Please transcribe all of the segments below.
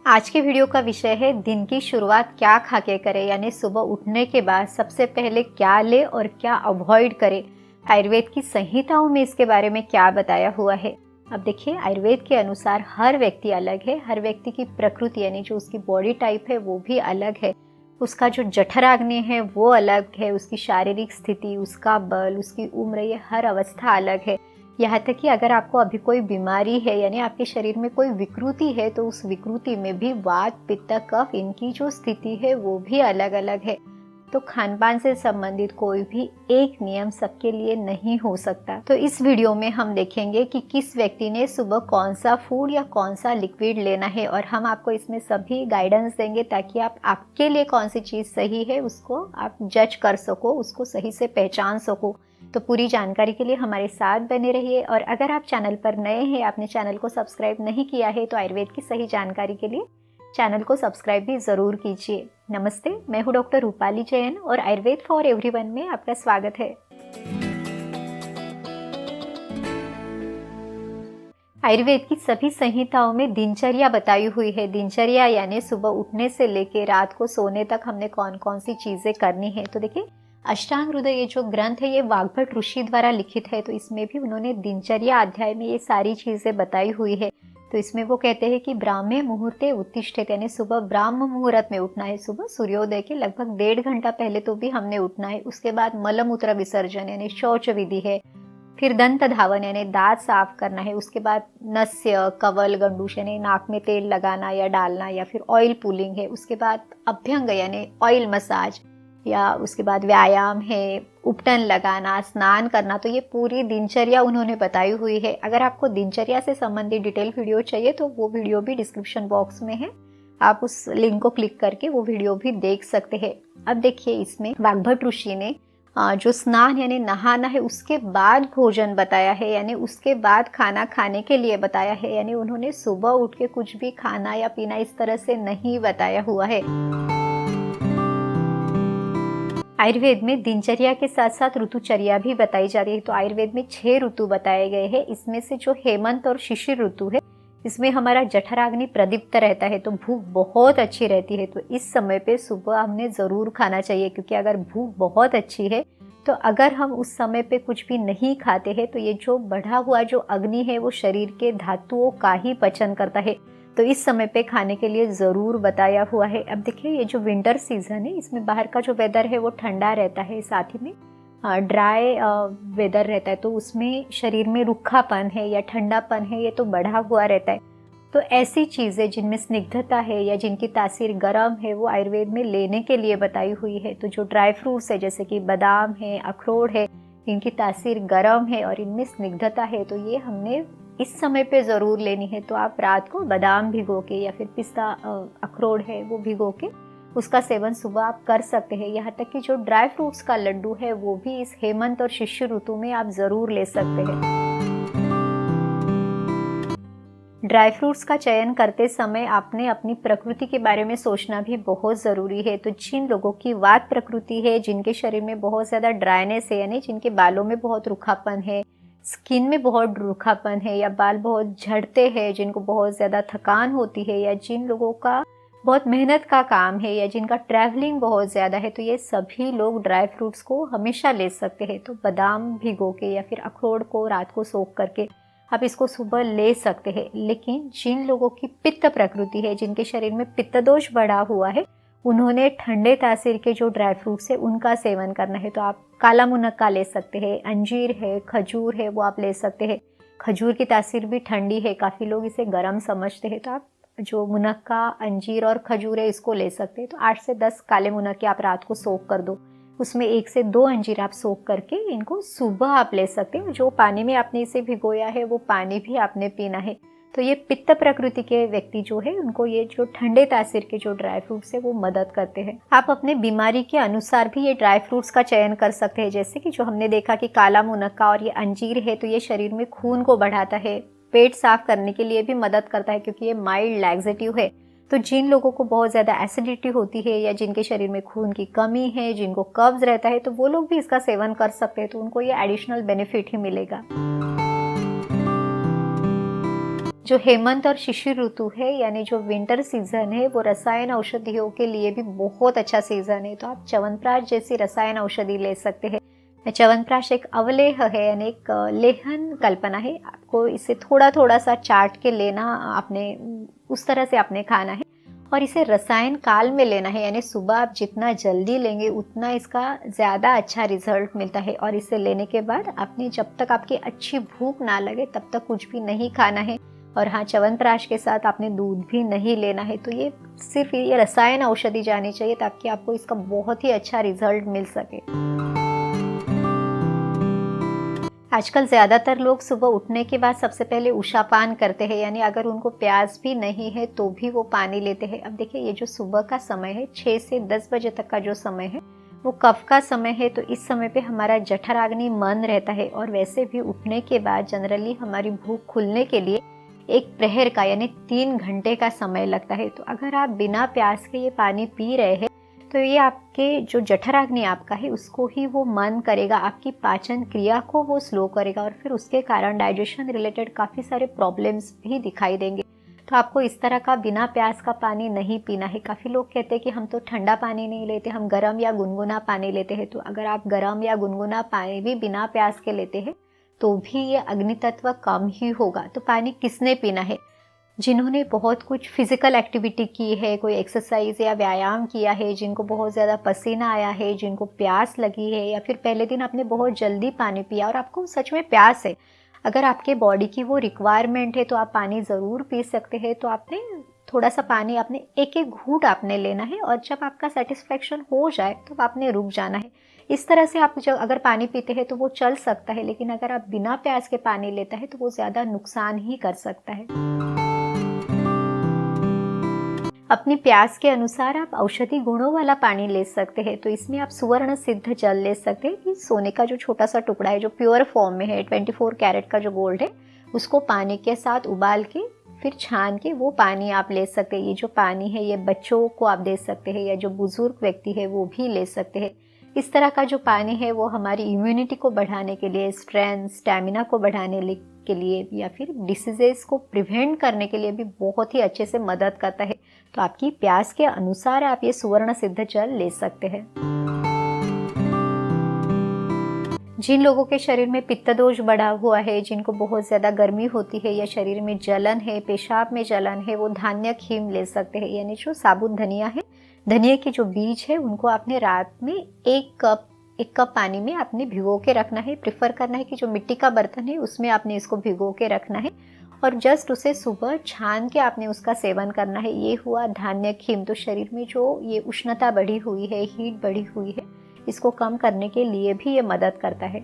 आज के वीडियो का विषय है दिन की शुरुआत क्या खा के करें, यानी सुबह उठने के बाद सबसे पहले क्या ले और क्या अवॉइड करें। आयुर्वेद की संहिताओं में इसके बारे में क्या बताया हुआ है। अब देखिए, आयुर्वेद के अनुसार हर व्यक्ति अलग है, हर व्यक्ति की प्रकृति यानी जो उसकी बॉडी टाइप है वो भी अलग है, उसका जो जठराग्नि है वो अलग है, उसकी शारीरिक स्थिति, उसका बल, उसकी उम्र, ये हर अवस्था अलग है। यहाँ तक कि अगर आपको अभी कोई बीमारी है यानी आपके शरीर में कोई विकृति है तो उस विकृति में भी वात, पित्त, कफ, इनकी जो स्थिति है वो भी अलग अलग है। तो खान पान से संबंधित कोई भी एक नियम सबके लिए नहीं हो सकता। तो इस वीडियो में हम देखेंगे कि किस व्यक्ति ने सुबह कौन सा फूड या कौन सा लिक्विड लेना है, और हम आपको इसमें सभी गाइडेंस देंगे ताकि आप आपके लिए कौन सी चीज़ सही है उसको आप जज कर सको, उसको सही से पहचान सको। तो पूरी जानकारी के लिए हमारे साथ बने रहिए। और अगर आप चैनल पर नए हैं, आपने चैनल को सब्सक्राइब नहीं किया है, तो आयुर्वेद की सही जानकारी के लिए चैनल को सब्सक्राइब भी ज़रूर कीजिए। नमस्ते, मैं हूँ डॉक्टर रूपाली जैन और आयुर्वेद फॉर एवरीवन में आपका स्वागत है। आयुर्वेद की सभी संहिताओं में दिनचर्या बताई हुई है। दिनचर्या यानी सुबह उठने से लेकर रात को सोने तक हमने कौन कौन सी चीज़ें करनी है। तो देखिए, अष्टांग हृदय ये जो ग्रंथ है ये वाग्भट ऋषि द्वारा लिखित है, तो इसमें भी उन्होंने दिनचर्या अध्याय में ये सारी चीज़ें बताई हुई है। तो इसमें वो कहते हैं कि ब्राह्मे मुहूर्ते उत्तिष्ठेत, यानी सुबह ब्राह्म मुहूर्त में उठना है, सुबह सूर्योदय के लगभग 1.5 घंटा पहले तो भी हमने उठना है। उसके बाद मलमूत्र विसर्जन यानी शौच विधि है, फिर दंत धावन यानी दांत साफ करना है, उसके बाद नस्य, कवल, गंडूश यानी नाक में तेल लगाना या डालना, या फिर ऑयल पुलिंग है, उसके बाद अभ्यंग यानी ऑयल मसाज, या उसके बाद व्यायाम है, उपटन लगाना, स्नान करना। तो ये पूरी दिनचर्या उन्होंने बताई हुई है। अगर आपको दिनचर्या से संबंधित डिटेल वीडियो चाहिए तो वो वीडियो भी डिस्क्रिप्शन बॉक्स में है, आप उस लिंक को क्लिक करके वो वीडियो भी देख सकते हैं। अब देखिए, इसमें वाग्भट ऋषि ने जो स्नान यानी नहाना है उसके बाद भोजन बताया है, यानी उसके बाद खाना खाने के लिए बताया है, यानी उन्होंने सुबह उठ के कुछ भी खाना या पीना इस तरह से नहीं बताया हुआ है। आयुर्वेद में दिनचर्या के साथ साथ ऋतुचर्या भी बताई जा रही है। तो आयुर्वेद में 6 ऋतु बताए गए हैं। इसमें से जो हेमंत और शिशिर ऋतु है इसमें हमारा जठराग्नि प्रदीप्त रहता है, तो भूख बहुत अच्छी रहती है। तो इस समय पे सुबह हमने ज़रूर खाना चाहिए, क्योंकि अगर भूख बहुत अच्छी है तो अगर हम उस समय पे कुछ भी नहीं खाते हैं तो ये जो बढ़ा हुआ जो अग्नि है वो शरीर के धातुओं का ही पचन करता है। तो इस समय पे खाने के लिए ज़रूर बताया हुआ है। अब देखिए, ये जो विंटर सीजन है इसमें बाहर का जो वेदर है वो ठंडा रहता है, साथ ही में ड्राई वेदर रहता है, तो उसमें शरीर में रूखापन है या ठंडापन है ये तो बढ़ा हुआ रहता है। तो ऐसी चीज़ें जिनमें स्निग्धता है या जिनकी तासीर गर्म है वो आयुर्वेद में लेने के लिए बताई हुई है। तो जो ड्राई फ्रूट्स है जैसे कि बादाम है, अखरोट है, इनकी तासीर गर्म है और इनमें स्निग्धता है, तो ये हमने इस समय पे ज़रूर लेनी है। तो आप रात को बादाम भिगो के या फिर पिस्ता, अखरोट है वो भिगो के उसका सेवन सुबह आप कर सकते हैं। यहाँ तक कि जो ड्राई फ्रूट्स का लड्डू है वो भी इस हेमंत और शिशिर ऋतु में आप ज़रूर ले सकते हैं। ड्राई फ्रूट्स का चयन करते समय आपने अपनी प्रकृति के बारे में सोचना भी बहुत ज़रूरी है। तो जिन लोगों की वात प्रकृति है, जिनके शरीर में बहुत ज़्यादा ड्राइनेस है, यानी जिनके बालों में बहुत रूखापन है, स्किन में बहुत रूखापन है, या बाल बहुत झड़ते हैं, जिनको बहुत ज़्यादा थकान होती है, या जिन लोगों का बहुत मेहनत का काम है, या जिनका ट्रैवलिंग बहुत ज़्यादा है, तो ये सभी लोग ड्राई फ्रूट्स को हमेशा ले सकते हैं। तो बादाम भिगो के या फिर अखरोट को रात को सोख करके आप इसको सुबह ले सकते हैं। लेकिन जिन लोगों की पित्त प्रकृति है, जिनके शरीर में पित्त दोष बढ़ा हुआ है, उन्होंने ठंडे तासीर के जो ड्राई फ्रूट्स है उनका सेवन करना है। तो आप काला मुनक्का ले सकते हैं, अंजीर है, खजूर है, वो आप ले सकते हैं। खजूर की तासीर भी ठंडी है, काफ़ी लोग इसे गर्म समझते हैं, तो आप जो मुनक्का, अंजीर और खजूर है इसको ले सकते हैं। तो 8 से 10 काले मुनक्के आप रात को सोख कर दो, उसमें 1 से 2 अंजीर आप सोख करके इनको सुबह आप ले सकते हैं। जो पानी में आपने इसे भिगोया है वो पानी भी आपने पीना है। तो ये पित्त प्रकृति के व्यक्ति जो है उनको ये जो ठंडे तासीर के जो ड्राई फ्रूट्स है वो मदद करते हैं। आप अपने बीमारी के अनुसार भी ये ड्राई फ्रूट्स का चयन कर सकते हैं, जैसे कि जो हमने देखा कि काला मुनक्का और ये अंजीर है तो ये शरीर में खून को बढ़ाता है, पेट साफ करने के लिए भी मदद करता है क्योंकि ये माइल्ड लैक्सेटिव है। तो जिन लोगों को बहुत ज़्यादा एसिडिटी होती है या जिनके शरीर में खून की कमी है, जिनको कब्ज रहता है, तो वो लोग भी इसका सेवन कर सकते हैं, तो उनको ये एडिशनल बेनिफिट ही मिलेगा। जो हेमंत और शिशिर ऋतु है यानी जो विंटर सीजन है वो रसायन औषधियों के लिए भी बहुत अच्छा सीजन है। तो आप च्यवनप्राश जैसी रसायन औषधि ले सकते हैं। च्यवनप्राश एक अवलेह है यानी एक लेहन कल्पना है। आपको इसे थोड़ा थोड़ा सा चाट के लेना, आपने उस तरह से आपने खाना है और इसे रसायन काल में लेना है, यानी सुबह आप जितना जल्दी लेंगे उतना इसका ज़्यादा अच्छा रिजल्ट मिलता है। और इसे लेने के बाद आपने जब तक आपकी अच्छी भूख ना लगे तब तक कुछ भी नहीं खाना है। और हाँ, च्यवनप्राश के साथ आपने दूध भी नहीं लेना है। तो ये सिर्फ ये रसायन औषधि जानी चाहिए ताकि आपको इसका बहुत ही अच्छा रिजल्ट मिल सके। आजकल ज़्यादातर लोग सुबह उठने के बाद सबसे पहले उषापान करते हैं, यानी अगर उनको प्यास भी नहीं है तो भी वो पानी लेते हैं। अब देखिए, ये जो सुबह का समय है 6 से 10 बजे तक का जो समय है वो कफ का समय है। तो इस समय पे हमारा जठराग्नि मंद रहता है और वैसे भी उठने के बाद जनरली हमारी भूख खुलने के लिए एक प्रहर का यानी 3 घंटे का समय लगता है। तो अगर आप बिना प्यास के ये पानी पी रहे हैं तो ये आपके जो जठराग्नि आपका है उसको ही वो मंद करेगा, आपकी पाचन क्रिया को वो स्लो करेगा और फिर उसके कारण डाइजेशन रिलेटेड काफ़ी सारे प्रॉब्लम्स भी दिखाई देंगे। तो आपको इस तरह का बिना प्यास का पानी नहीं पीना है। काफ़ी लोग कहते हैं कि हम तो ठंडा पानी नहीं लेते, हम गर्म या गुनगुना पानी लेते हैं। तो अगर आप गर्म या गुनगुना पानी भी बिना प्यास के लेते हैं तो भी ये अग्नि तत्व कम ही होगा। तो पानी किसने पीना है? जिन्होंने बहुत कुछ फिजिकल एक्टिविटी की है, कोई एक्सरसाइज या व्यायाम किया है, जिनको बहुत ज़्यादा पसीना आया है, जिनको प्यास लगी है, या फिर पहले दिन आपने बहुत जल्दी पानी पिया और आपको सच में प्यास है। अगर आपके बॉडी की वो रिक्वायरमेंट है तो आप पानी ज़रूर पी सकते हैं। तो आपने थोड़ा सा पानी आपने एक एक घूंट आपने लेना है और जब आपका सेटिस्फेक्शन हो जाए तो आपने रुक जाना है। इस तरह से आप जब अगर पानी पीते हैं तो वो चल सकता है, लेकिन अगर आप बिना प्यास के पानी लेता है तो वो ज़्यादा नुकसान ही कर सकता है। अपनी प्यास के अनुसार आप औषधि गुणों वाला पानी ले सकते हैं। तो इसमें आप सुवर्ण सिद्ध जल ले सकते हैं कि सोने का जो छोटा सा टुकड़ा है जो प्योर फॉर्म में है, 24 कैरेट का जो गोल्ड है, उसको पानी के साथ उबाल के फिर छान के वो पानी आप ले सकते हैं। ये जो पानी है ये बच्चों को आप दे सकते हैं या जो बुजुर्ग व्यक्ति है वो भी ले सकते हैं। इस तरह का जो पानी है वो हमारी इम्यूनिटी को बढ़ाने के लिए, स्ट्रेंथ, स्टैमिना को बढ़ाने के लिए या फिर डिसीजेस को प्रिवेंट करने के लिए भी बहुत ही अच्छे से मदद करता है। तो आपकी प्यास के अनुसार आप ये सुवर्ण सिद्ध जल ले सकते हैं। जिन लोगों के शरीर में पित्त दोष बढ़ा हुआ है, जिनको बहुत ज़्यादा गर्मी होती है या शरीर में जलन है, पेशाब में जलन है, वो धान्य खीम ले सकते हैं, यानी जो साबुत धनिया है, धनिया के जो बीज है उनको आपने रात में एक कप पानी में आपने भिगो के रखना है। प्रिफर करना है कि जो मिट्टी का बर्तन है उसमें आपने इसको भिगो के रखना है और जस्ट उसे सुबह छान के आपने उसका सेवन करना है। ये हुआ धान्य खीम। तो शरीर में जो ये उष्णता बढ़ी हुई है, हीट बढ़ी हुई है, इसको कम करने के लिए भी ये मदद करता है।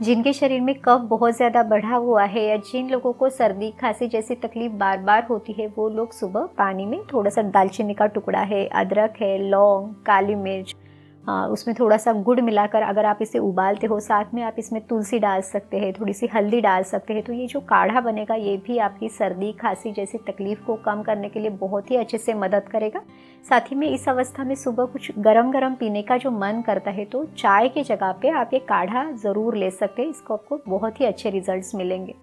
जिनके शरीर में कफ बहुत ज़्यादा बढ़ा हुआ है या जिन लोगों को सर्दी खांसी जैसी तकलीफ बार बार होती है, वो लोग सुबह पानी में थोड़ा सा दालचीनी का टुकड़ा है, अदरक है, लौंग, काली मिर्च, उसमें थोड़ा सा गुड़ मिलाकर अगर आप इसे उबालते हो, साथ में आप इसमें तुलसी डाल सकते हैं, थोड़ी सी हल्दी डाल सकते हैं। तो ये जो काढ़ा बनेगा ये भी आपकी सर्दी खांसी जैसी तकलीफ को कम करने के लिए बहुत ही अच्छे से मदद करेगा। साथ ही में इस अवस्था में सुबह कुछ गरम गरम पीने का जो मन करता है तो चाय की जगह पे आप ये काढ़ा ज़रूर ले सकते हैं। इसको आपको बहुत ही अच्छे रिजल्ट्स मिलेंगे।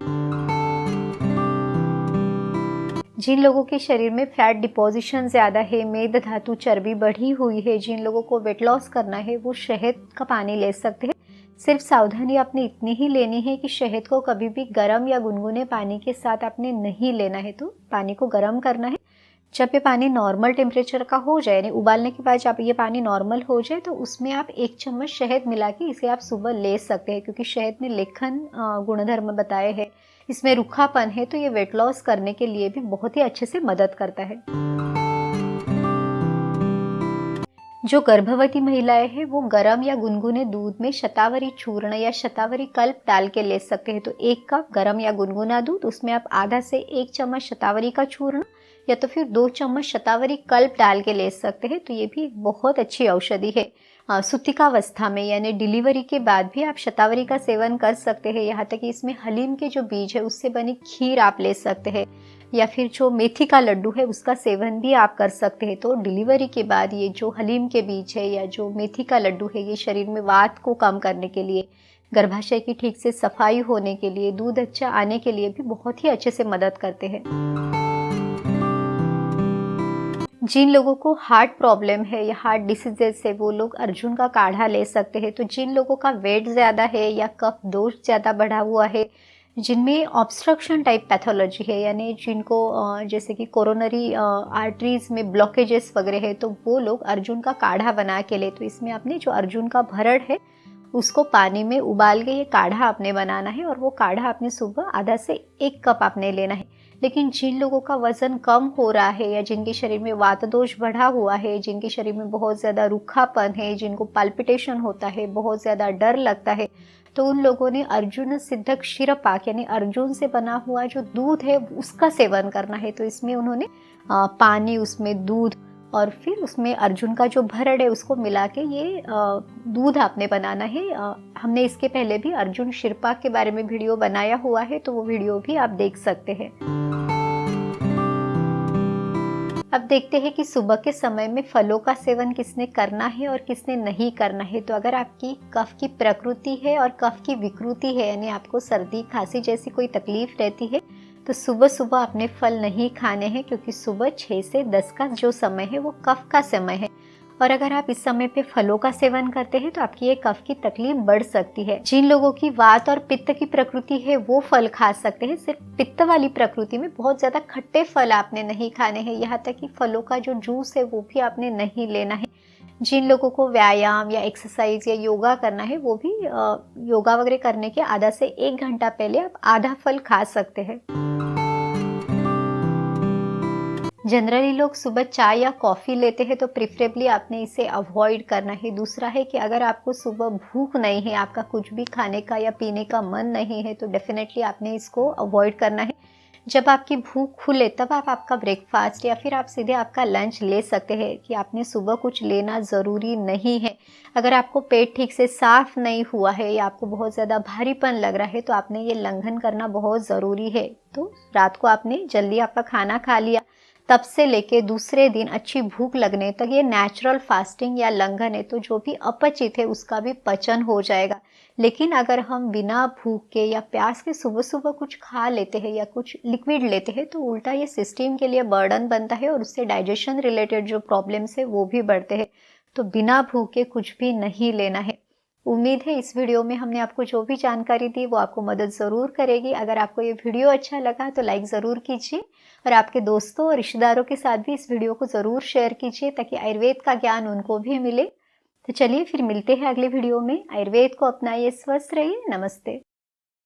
जिन लोगों के शरीर में फैट डिपोजिशन ज़्यादा है, मेद धातु चर्बी बढ़ी हुई है, जिन लोगों को वेट लॉस करना है वो शहद का पानी ले सकते हैं। सिर्फ सावधानी आपने इतनी ही लेनी है कि शहद को कभी भी गर्म या गुनगुने पानी के साथ आपने नहीं लेना है। तो पानी को गर्म करना है। जब ये पानी नॉर्मल टेम्परेचर का हो जाए, यानी उबालने के बाद जब ये पानी नॉर्मल हो जाए तो उसमें आप 1 चम्मच शहद मिला के इसे आप सुबह ले सकते हैं, क्योंकि शहद में लेखन गुणधर्म बताए हैं, इसमें रूखापन है, तो ये वेट लॉस करने के लिए भी बहुत ही अच्छे से मदद करता है। जो गर्भवती महिलाएं हैं वो गर्म या गुनगुने दूध में शतावरी चूर्ण या शतावरी कल्प डाल के ले सकते हैं। तो 1 कप गर्म या गुनगुना दूध, उसमें आप आधा से 1 चम्मच शतावरी का चूर्ण या तो फिर 2 चम्मच शतावरी कल्प डाल के ले सकते हैं। तो ये भी बहुत अच्छी औषधि है। सुतिकावस्था में यानी डिलीवरी के बाद भी आप शतावरी का सेवन कर सकते हैं। यहाँ तक कि इसमें हलीम के जो बीज है उससे बनी खीर आप ले सकते हैं या फिर जो मेथी का लड्डू है उसका सेवन भी आप कर सकते हैं। तो डिलीवरी के बाद ये जो हलीम के बीज है या जो मेथी का लड्डू है ये शरीर में वात को कम करने के लिए, गर्भाशय की ठीक से सफाई होने के लिए, दूध अच्छा आने के लिए भी बहुत ही अच्छे से मदद करते हैं। जिन लोगों को हार्ट प्रॉब्लम है या हार्ट डिसीजेस है वो लोग अर्जुन का काढ़ा ले सकते हैं। तो जिन लोगों का वेट ज़्यादा है या कफ दोष ज़्यादा बढ़ा हुआ है, जिनमें ऑब्स्ट्रक्शन टाइप पैथोलॉजी है, यानी जिनको जैसे कि कोरोनरी आर्टरीज में ब्लॉकेजेस वगैरह है, तो वो लोग अर्जुन का काढ़ा बना के ले। तो इसमें आपने जो अर्जुन का भरड़ है उसको पानी में उबाल के ये काढ़ा आपने बनाना है और वो काढ़ा आपने सुबह आधा से 1 कप आपने लेना है। लेकिन जिन लोगों का वज़न कम हो रहा है या जिनके शरीर में वात दोष बढ़ा हुआ है, जिनके शरीर में बहुत ज़्यादा रूखापन है, जिनको पाल्पिटेशन होता है, बहुत ज़्यादा डर लगता है, तो उन लोगों ने अर्जुन सिद्ध क्षीरपाक यानी अर्जुन से बना हुआ जो दूध है उसका सेवन करना है। तो इसमें उन्होंने पानी, उसमें दूध और फिर उसमें अर्जुन का जो भरड़ है उसको मिला के ये दूध आपने बनाना है। हमने इसके पहले भी अर्जुन क्षीरपाक के बारे में वीडियो बनाया हुआ है, तो वो वीडियो भी आप देख सकते हैं। अब देखते हैं कि सुबह के समय में फलों का सेवन किसने करना है और किसने नहीं करना है। तो अगर आपकी कफ की प्रकृति है और कफ की विकृति है, यानी आपको सर्दी खांसी जैसी कोई तकलीफ रहती है, तो सुबह सुबह आपने फल नहीं खाने हैं, क्योंकि सुबह 6 से 10 का जो समय है वो कफ का समय है। और अगर आप इस समय पे फलों का सेवन करते हैं तो आपकी ये कफ की तकलीफ बढ़ सकती है। जिन लोगों की वात और पित्त की प्रकृति है वो फल खा सकते हैं। सिर्फ पित्त वाली प्रकृति में बहुत ज़्यादा खट्टे फल आपने नहीं खाने हैं, यहाँ तक कि फलों का जो जूस है वो भी आपने नहीं लेना है। जिन लोगों को व्यायाम या एक्सरसाइज या योगा करना है वो भी योगा वगैरह करने के आधा से 1 घंटा पहले आप आधा फल खा सकते हैं। जनरली लोग सुबह चाय या कॉफ़ी लेते हैं, तो प्रिफरेबली आपने इसे अवॉइड करना है। दूसरा है कि अगर आपको सुबह भूख नहीं है, आपका कुछ भी खाने का या पीने का मन नहीं है, तो डेफिनेटली आपने इसको अवॉइड करना है। जब आपकी भूख खुले तब आप आपका ब्रेकफास्ट या फिर आप सीधे आपका लंच ले सकते हैं, कि आपने सुबह कुछ लेना ज़रूरी नहीं है। अगर आपको पेट ठीक से साफ़ नहीं हुआ है या आपको बहुत ज़्यादा भारीपन लग रहा है, तो आपने ये लंघन करना बहुत ज़रूरी है। तो रात को आपने जल्दी आपका खाना खा लिया, तब से लेके दूसरे दिन अच्छी भूख लगने तक ये नेचुरल फास्टिंग या लंघन है। तो जो भी अपचित है उसका भी पचन हो जाएगा। लेकिन अगर हम बिना भूख के या प्यास के सुबह सुबह कुछ खा लेते हैं या कुछ लिक्विड लेते हैं, तो उल्टा ये सिस्टम के लिए बर्डन बनता है और उससे डाइजेशन रिलेटेड जो प्रॉब्लम्स है वो भी बढ़ते हैं। तो बिना भूख के कुछ भी नहीं लेना है। उम्मीद है इस वीडियो में हमने आपको जो भी जानकारी दी वो आपको मदद ज़रूर करेगी। अगर आपको ये वीडियो अच्छा लगा तो लाइक ज़रूर कीजिए और आपके दोस्तों और रिश्तेदारों के साथ भी इस वीडियो को ज़रूर शेयर कीजिए, ताकि आयुर्वेद का ज्ञान उनको भी मिले। तो चलिए फिर मिलते हैं अगले वीडियो में। आयुर्वेद को अपनाइए, स्वस्थ रहिए। नमस्ते।